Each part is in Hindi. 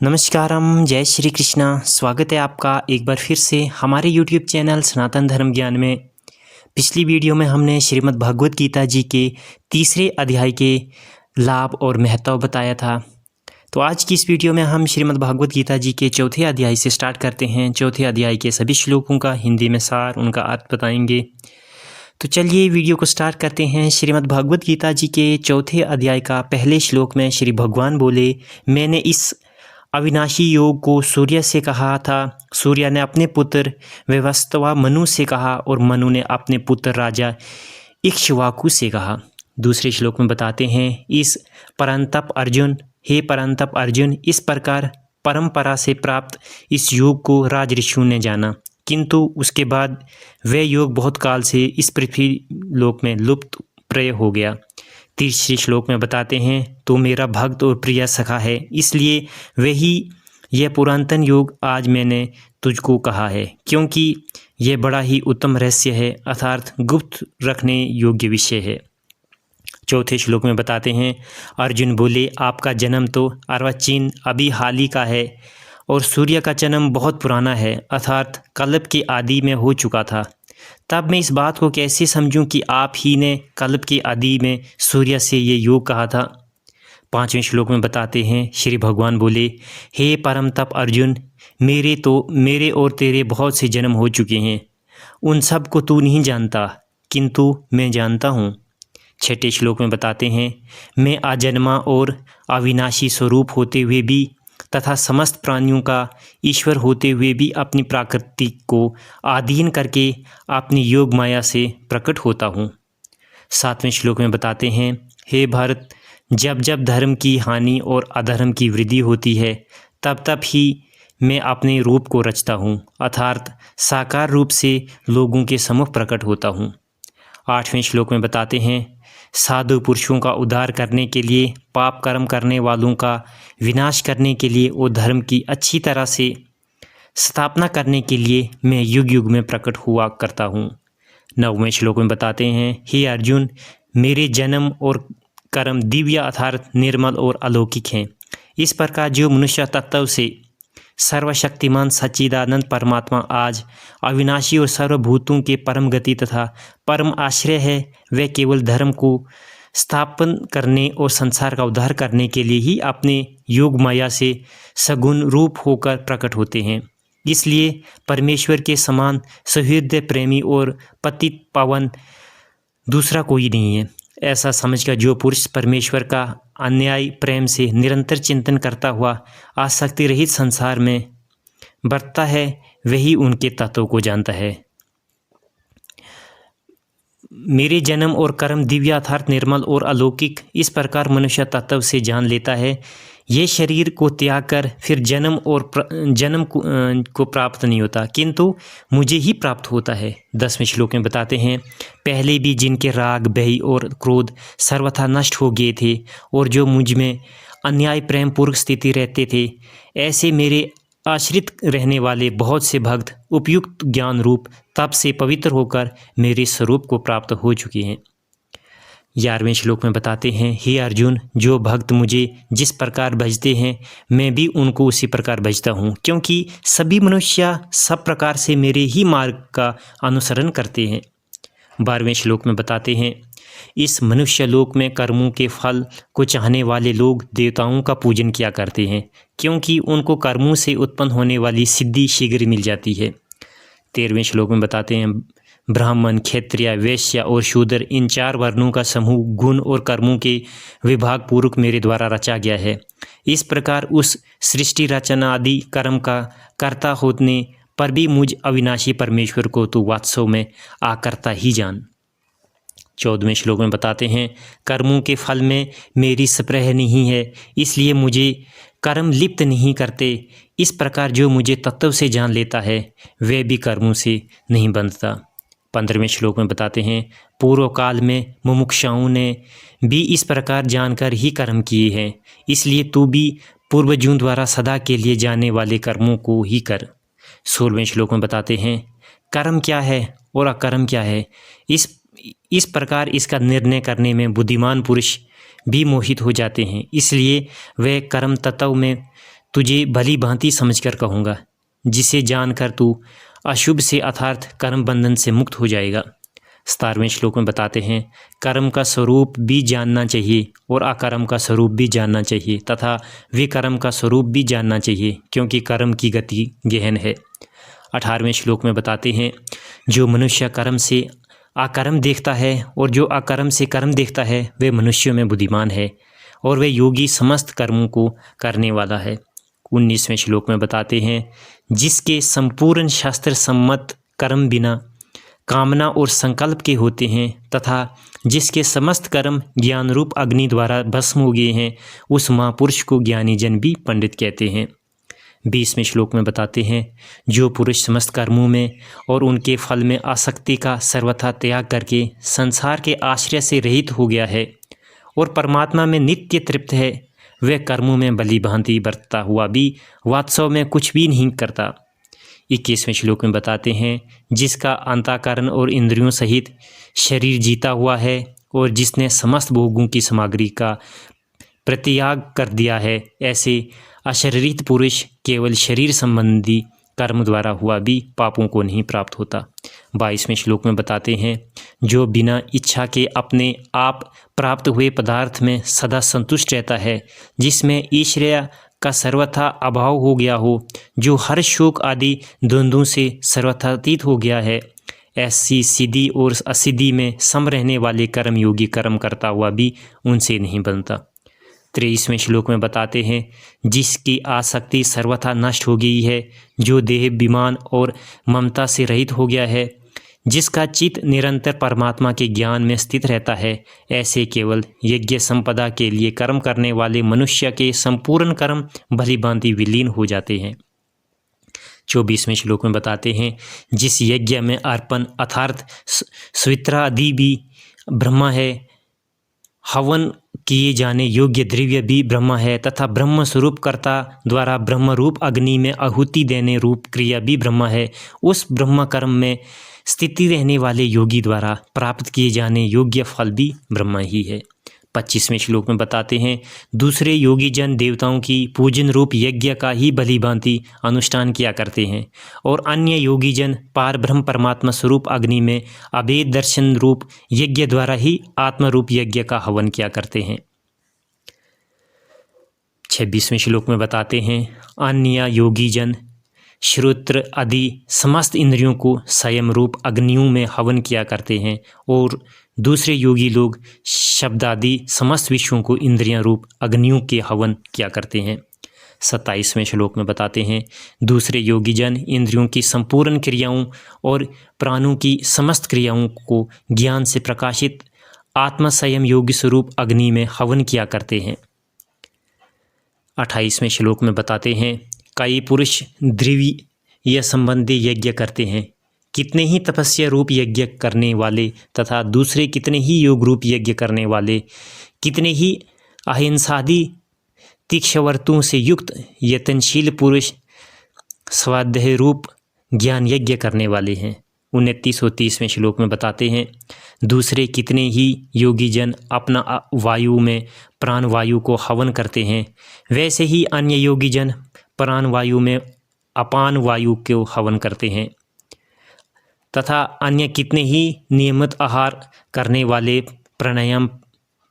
नमस्कारम, जय श्री कृष्णा। स्वागत है आपका एक बार फिर से हमारे YouTube चैनल सनातन धर्म ज्ञान में। पिछली वीडियो में हमने श्रीमद् भागवत गीता जी के तीसरे अध्याय के लाभ और महत्व बताया था। तो आज की इस वीडियो में हम श्रीमद् भागवत गीता जी के चौथे अध्याय से स्टार्ट करते हैं। चौथे अध्याय के सभी श्लोकों का हिंदी में सार, उनका अर्थ बताएंगे। तो चलिए वीडियो को स्टार्ट करते हैं। श्रीमद् भागवत गीता जी के चौथे अध्याय का पहले श्लोक में श्री भगवान बोले, मैंने इस अविनाशी योग को सूर्य से कहा था, सूर्य ने अपने पुत्र वैवस्वत मनु से कहा और मनु ने अपने पुत्र राजा इक्ष्वाकु से कहा। दूसरे श्लोक में बताते हैं, इस परंतप अर्जुन, हे परंतप अर्जुन, इस प्रकार परंपरा से प्राप्त इस योग को राज ऋषियों ने जाना, किंतु उसके बाद वह योग बहुत काल से इस पृथ्वी लोक में लुप्त प्राय हो गया। तीसरे श्लोक में बताते हैं, तू मेरा भक्त और प्रिय सखा है, इसलिए वही यह पुरातन योग आज मैंने तुझको कहा है, क्योंकि यह बड़ा ही उत्तम रहस्य है, अर्थात गुप्त रखने योग्य विषय है। चौथे श्लोक में बताते हैं, अर्जुन बोले, आपका जन्म तो अर्वाचीन अभी हाल ही का है और सूर्य का जन्म बहुत पुराना है, अर्थात कल्प के आदि में हो चुका था। तब मैं इस बात को कैसे समझूं कि आप ही ने कल्प के आदि में सूर्य से ये योग कहा था। पांचवें श्लोक में बताते हैं, श्री भगवान बोले, हे परम तप अर्जुन, मेरे और तेरे बहुत से जन्म हो चुके हैं, उन सब को तू नहीं जानता, किंतु मैं जानता हूँ। छठे श्लोक में बताते हैं, मैं अजन्मा और अविनाशी स्वरूप होते हुए भी तथा समस्त प्राणियों का ईश्वर होते हुए भी अपनी प्रकृति को अधीन करके अपनी योग माया से प्रकट होता हूँ। सातवें श्लोक में बताते हैं, हे भारत, जब जब धर्म की हानि और अधर्म की वृद्धि होती है, तब तब ही मैं अपने रूप को रचता हूँ, अर्थात साकार रूप से लोगों के सम्मुख प्रकट होता हूँ। आठवें श्लोक में बताते हैं, साधु पुरुषों का उद्धार करने के लिए, पाप कर्म करने वालों का विनाश करने के लिए और धर्म की अच्छी तरह से स्थापना करने के लिए मैं युग युग में प्रकट हुआ करता हूँ। नौवें श्लोक में बताते हैं, हे अर्जुन, मेरे जन्म और कर्म दिव्य अर्थात निर्मल और अलौकिक हैं। इस प्रकार जो मनुष्य तत्व से सर्वशक्तिमान सच्चिदानंद परमात्मा आज अविनाशी और सर्वभूतों के परम गति तथा परम आश्रय है, वह केवल धर्म को स्थापन करने और संसार का उद्धार करने के लिए ही अपने योग माया से सगुण रूप होकर प्रकट होते हैं। इसलिए परमेश्वर के समान सहृदय प्रेमी और पतित पावन दूसरा कोई नहीं है। ऐसा समझकर जो पुरुष परमेश्वर का अन्याय प्रेम से निरंतर चिंतन करता हुआ आसक्ति रहित संसार में बरतता है, वही उनके तत्वों को जानता है। मेरे जन्म और कर्म दिव्य अर्थात निर्मल और अलौकिक, इस प्रकार मनुष्य तत्व से जान लेता है। ये शरीर को त्याग कर फिर जन्म को प्राप्त नहीं होता, किंतु मुझे ही प्राप्त होता है। 10वें श्लोक में बताते हैं, पहले भी जिनके राग, भय और क्रोध सर्वथा नष्ट हो गए थे और जो मुझ में अन्याय प्रेम पूर्वक स्थिति रहते थे, ऐसे मेरे आश्रित रहने वाले बहुत से भक्त उपयुक्त ज्ञान रूप तप से पवित्र होकर मेरे स्वरूप को प्राप्त हो चुके हैं। 11वें श्लोक में बताते हैं, हे अर्जुन, जो भक्त मुझे जिस प्रकार भजते हैं, मैं भी उनको उसी प्रकार भजता हूँ, क्योंकि सभी मनुष्य सब प्रकार से मेरे ही मार्ग का अनुसरण करते हैं। 12वें श्लोक में बताते हैं, इस मनुष्य लोक में कर्मों के फल को चाहने वाले लोग देवताओं का पूजन किया करते हैं, क्योंकि उनको कर्मों से उत्पन्न होने वाली सिद्धि शीघ्र मिल जाती है। 13वें श्लोक में बताते हैं, ब्राह्मण, क्षत्रिय, वैश्य और शूद्र, इन चार वर्णों का समूह गुण और कर्मों के विभाग पूर्वक मेरे द्वारा रचा गया है। इस प्रकार उस सृष्टि रचना आदि कर्म का कर्ता होने पर भी मुझ अविनाशी परमेश्वर को तू वास्तव में आकर्ता ही जान। 14वें श्लोक में बताते हैं, कर्मों के फल में मेरी स्प्रह नहीं है, इसलिए मुझे कर्म लिप्त नहीं करते। इस प्रकार जो मुझे तत्व से जान लेता है, वह भी कर्मों से नहीं बंधता। 15वें श्लोक में बताते हैं, पूर्व काल में मुमुक्षुओं ने भी इस प्रकार जानकर ही कर्म किए हैं, इसलिए तू भी पूर्वजों द्वारा सदा के लिए जाने वाले कर्मों को ही कर। 16वें श्लोक में बताते हैं, कर्म क्या है और अकर्म क्या है, इस प्रकार इसका निर्णय करने में बुद्धिमान पुरुष भी मोहित हो जाते हैं, इसलिए वे कर्म तत्व में तुझे भली भांति समझकर कहूँगा, जिसे जानकर तू अशुभ से अर्थात कर्म बंधन से मुक्त हो जाएगा। 17वें श्लोक में बताते हैं, कर्म का स्वरूप भी जानना चाहिए और अकर्म का स्वरूप भी जानना चाहिए तथा विकर्म का स्वरूप भी जानना चाहिए, क्योंकि कर्म की गति गहन है। 18वें श्लोक में बताते हैं, जो मनुष्य कर्म से अकर्म देखता है और जो अकर्म से कर्म देखता है वह मनुष्यों में बुद्धिमान है और वह योगी समस्त कर्मों को करने वाला है। 19वें श्लोक में बताते हैं, जिसके संपूर्ण शास्त्र सम्मत कर्म बिना कामना और संकल्प के होते हैं तथा जिसके समस्त कर्म ज्ञान रूप अग्नि द्वारा भस्म हो गए हैं, उस महापुरुष को ज्ञानी जन भी पंडित कहते हैं। 20वें श्लोक में बताते हैं, जो पुरुष समस्त कर्मों में और उनके फल में आसक्ति का सर्वथा त्याग करके संसार के आश्रय से रहित हो गया है और परमात्मा में नित्य तृप्त है, वह कर्मों में भली भांति बरतता हुआ भी वास्तव में कुछ भी नहीं करता। 21वें श्लोक में बताते हैं, जिसका अंतःकरण और इंद्रियों सहित शरीर जीता हुआ है और जिसने समस्त भोगों की सामग्री का परित्याग कर दिया है, ऐसे अशरीरित पुरुष केवल शरीर संबंधी कर्म द्वारा हुआ भी पापों को नहीं प्राप्त होता। 22वें श्लोक में बताते हैं, जो बिना इच्छा के अपने आप प्राप्त हुए पदार्थ में सदा संतुष्ट रहता है, जिसमें ईश्वरीय का सर्वथा अभाव हो गया हो, जो हर शोक आदि द्वंद्वों से सर्वथातीत हो गया है, ऐसी सिद्धि और असिद्धि में सम रहने वाले कर्मयोगी कर्म करता हुआ भी उनसे नहीं बनता। 23वें श्लोक में बताते हैं, जिसकी आसक्ति सर्वथा नष्ट हो गई है, जो देहाभिमान और ममता से रहित हो गया है, जिसका चित्त निरंतर परमात्मा के ज्ञान में स्थित रहता है, ऐसे केवल यज्ञ संपदा के लिए कर्म करने वाले मनुष्य के संपूर्ण कर्म भली भांति विलीन हो जाते हैं। 24वें श्लोक में बताते हैं, जिस यज्ञ में अर्पण अर्थात स्वित्रादि भी ब्रह्मा है, हवन किए जाने योग्य द्रव्य भी ब्रह्म है तथा ब्रह्म स्वरूप कर्ता द्वारा ब्रह्म रूप अग्नि में आहुति देने रूप क्रिया भी ब्रह्म है, उस ब्रह्म कर्म में स्थिति रहने वाले योगी द्वारा प्राप्त किए जाने योग्य फल भी ब्रह्म ही है। 25वें श्लोक में बताते हैं, दूसरे योगी जन देवताओं की पूजन रूप यज्ञ का ही भली भांति अनुष्ठान किया करते हैं और अन्य योगी जन पार ब्रह्म परमात्मा स्वरूप अग्नि में अभेद दर्शन रूप यज्ञ द्वारा ही आत्म रूप यज्ञ का हवन किया करते हैं। 26वें श्लोक में बताते हैं, अन्य योगी जन श्रोत्र आदि समस्त इंद्रियों को संयम रूप अग्नियों में हवन किया करते हैं और दूसरे योगी लोग शब्द आदि समस्त विषयों को इंद्रियां रूप अग्नियों के हवन किया करते हैं। 27वें श्लोक में बताते हैं, दूसरे योगी जन इंद्रियों की संपूर्ण क्रियाओं और प्राणों की समस्त क्रियाओं को ज्ञान से प्रकाशित आत्म संयम योगी स्वरूप अग्नि में हवन किया करते हैं। 28वें श्लोक में बताते हैं, कई पुरुष द्रव्य संबंधी यज्ञ करते हैं, कितने ही तपस्या रूप यज्ञ करने वाले तथा दूसरे कितने ही योग रूप यज्ञ करने वाले, कितने ही अहिंसादि तीक्ष्णव्रतों से युक्त यत्नशील पुरुष स्वाध्याय रूप ज्ञान यज्ञ करने वाले हैं। 29 और 30वें श्लोक में बताते हैं, दूसरे कितने ही योगी जन अपना वायु में प्राण वायु को हवन करते हैं, वैसे ही अन्य योगी जन प्राण वायु में अपान वायु को हवन करते हैं तथा अन्य कितने ही नियमित आहार करने वाले प्राणायाम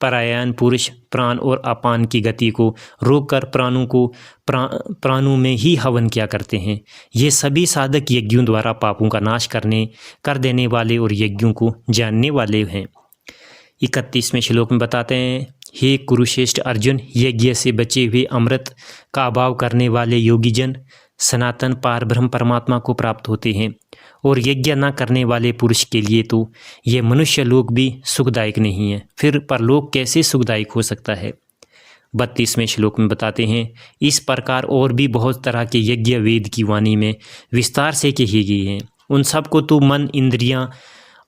परायण पुरुष प्राण और अपान की गति को रोककर प्राणों को प्राणों में ही हवन किया करते हैं। ये सभी साधक यज्ञों द्वारा पापों का नाश कर देने वाले और यज्ञों को जानने वाले हैं। 31वें श्लोक में बताते हैं, हे कुरुश्रेष्ठ अर्जुन, यज्ञ से बचे हुए अमृत का अभाव करने वाले योगी जन सनातन पार ब्रह्म परमात्मा को प्राप्त होते हैं और यज्ञ न करने वाले पुरुष के लिए तो ये मनुष्य लोक भी सुखदायक नहीं है, फिर परलोक कैसे सुखदायक हो सकता है। 32वें श्लोक में बताते हैं, इस प्रकार और भी बहुत तरह के यज्ञ वेद की वाणी में विस्तार से कही गई हैं, उन सबको तो मन इंद्रियां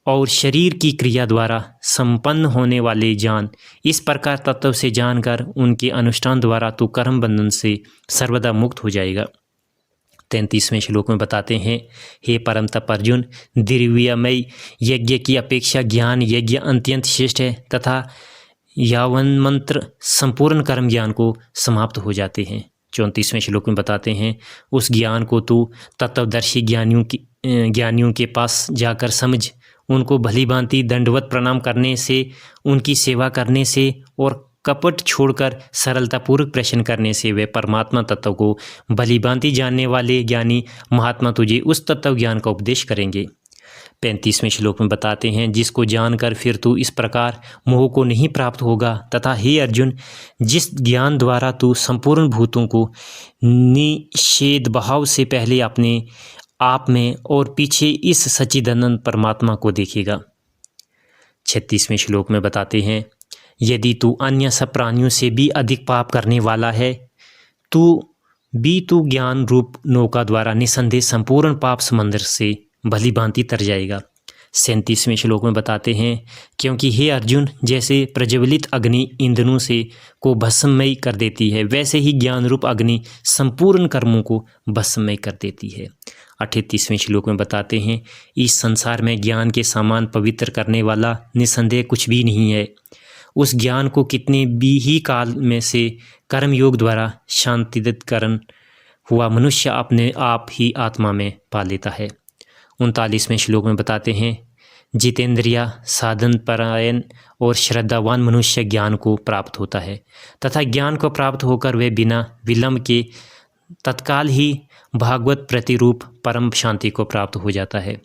और शरीर की क्रिया द्वारा संपन्न होने वाले जान। इस प्रकार तत्व से जानकर उनके अनुष्ठान द्वारा तो कर्म बंधन से सर्वदा मुक्त हो जाएगा। 33वें श्लोक में बताते हैं, हे परम तप अर्जुन, द्रव्यमय यज्ञ की अपेक्षा ज्ञान यज्ञ अत्यंत श्रेष्ठ है तथा यावन मंत्र संपूर्ण कर्म ज्ञान को समाप्त हो जाते हैं। 34वें श्लोक में बताते हैं, उस ज्ञान को तू तत्वदर्शी ज्ञानियों के पास जाकर समझ। उनको भली भांति दंडवत प्रणाम करने से, उनकी सेवा करने से और कपट छोड़कर सरलतापूर्वक प्रश्न करने से वे परमात्मा तत्व को भली भांति जानने वाले ज्ञानी महात्मा तुझे उस तत्व ज्ञान का उपदेश करेंगे। 35वें श्लोक में बताते हैं, जिसको जानकर फिर तू इस प्रकार मोह को नहीं प्राप्त होगा, तथा हे अर्जुन, जिस ज्ञान द्वारा तू संपूर्ण भूतों को निषेध भाव से पहले अपने आप में और पीछे इस सच्चिदानंद परमात्मा को देखेगा। 36वें श्लोक में बताते हैं, यदि तू अन्य सब प्राणियों से भी अधिक पाप करने वाला है तू ज्ञान रूप नौका द्वारा निसंदेह संपूर्ण पाप समंदर से भली भांति तर जाएगा। 37वें श्लोक में बताते हैं, क्योंकि हे अर्जुन, जैसे प्रज्वलित अग्नि ईंधनों से को भस्ममय कर देती है, वैसे ही ज्ञान रूप अग्नि संपूर्ण कर्मों को भस्ममय कर देती है। 38वें श्लोक में बताते हैं, इस संसार में ज्ञान के समान पवित्र करने वाला निसंदेह कुछ भी नहीं है। उस ज्ञान को कितने भी ही काल में से कर्मयोग द्वारा शांतिदत्तकरण हुआ मनुष्य अपने आप ही आत्मा में पा लेता है। 39वें श्लोक में बताते हैं, जितेंद्रिया साधन परायण और श्रद्धावान मनुष्य ज्ञान को प्राप्त होता है तथा ज्ञान को प्राप्त होकर वे बिना विलंब के तत्काल ही भागवत प्रतिरूप परम शांति को प्राप्त हो जाता है।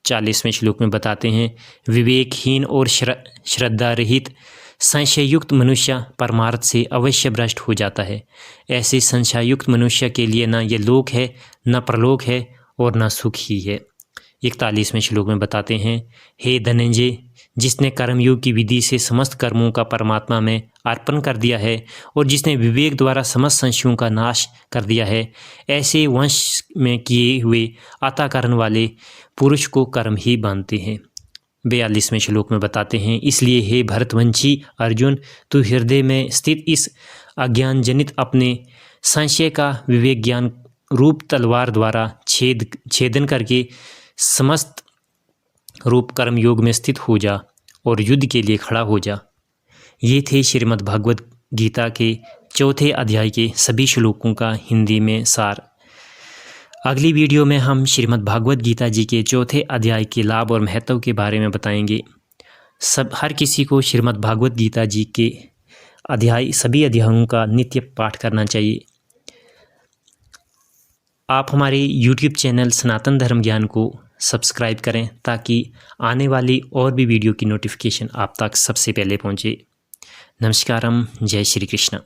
40वें श्लोक में बताते हैं, विवेकहीन और श्रद्धा रहित संशययुक्त मनुष्य परमार्थ से अवश्य भ्रष्ट हो जाता है। ऐसे संशययुक्त मनुष्य के लिए न ये लोक है, न परलोक है और न सुख ही है। 41वें श्लोक में बताते हैं, हे धनंजय, जिसने कर्मयोग की विधि से समस्त कर्मों का परमात्मा में अर्पण कर दिया है और जिसने विवेक द्वारा समस्त संशयों का नाश कर दिया है, ऐसे वंश में किए हुए अताकरण वाले पुरुष को कर्म ही बांधते हैं। 42वें श्लोक में बताते हैं, इसलिए हे भरतवंशी अर्जुन, तू हृदय में स्थित इस अज्ञान जनित अपने संशय का विवेक ज्ञान रूप तलवार द्वारा छेदन करके समस्त रूप कर्म योग में स्थित हो जा और युद्ध के लिए खड़ा हो जा। ये थे श्रीमद् भागवत गीता के 4थे अध्याय के सभी श्लोकों का हिंदी में सार। अगली वीडियो में हम श्रीमद् भागवत गीता जी के 4थे अध्याय के लाभ और महत्व के बारे में बताएंगे। हर किसी को श्रीमद् भागवत गीता जी के सभी अध्यायों का नित्य पाठ करना चाहिए। आप हमारे YouTube चैनल सनातन धर्म ज्ञान को सब्सक्राइब करें ताकि आने वाली और भी वीडियो की नोटिफिकेशन आप तक सबसे पहले पहुंचे। नमस्कारम, जय श्री कृष्ण।